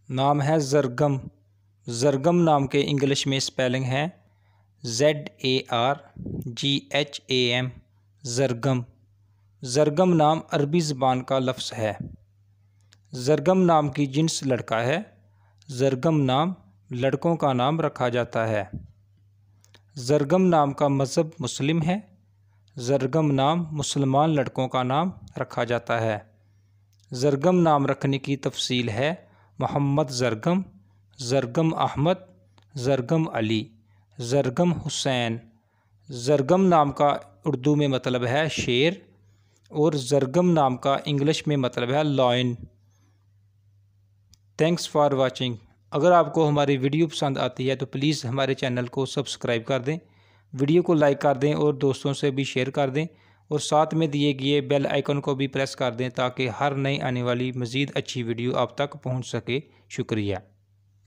नाम है ज़रगम। ज़रगम नाम के इंग्लिश में स्पेलिंग है ZARGHAM, ज़रगम। ज़रगम नाम अरबी ज़बान का लफ्ज़ है। ज़रगम नाम की जिन्स लड़का है। ज़रगम नाम लड़कों का नाम रखा जाता है। ज़रगम नाम का मज़हब मुस्लिम है। ज़रगम नाम मुसलमान लड़कों का नाम रखा जाता है। ज़रगम नाम रखने की तफसील है मोहम्मद ज़रगम, ज़रगम अहमद, ज़रगम अली, ज़रगम हुसैन। ज़रगम नाम का उर्दू में मतलब है शेर और ज़रगम नाम का इंग्लिश में मतलब है लॉयन। Thanks for watching. अगर आपको हमारी वीडियो पसंद आती है तो प्लीज़ हमारे चैनल को सब्सक्राइब कर दें, वीडियो को लाइक कर दें और दोस्तों से भी शेयर कर दें और साथ में दिए गए बेल आइकन को भी प्रेस कर दें ताकि हर नई आने वाली मज़ीद अच्छी वीडियो आप तक पहुंच सके। शुक्रिया।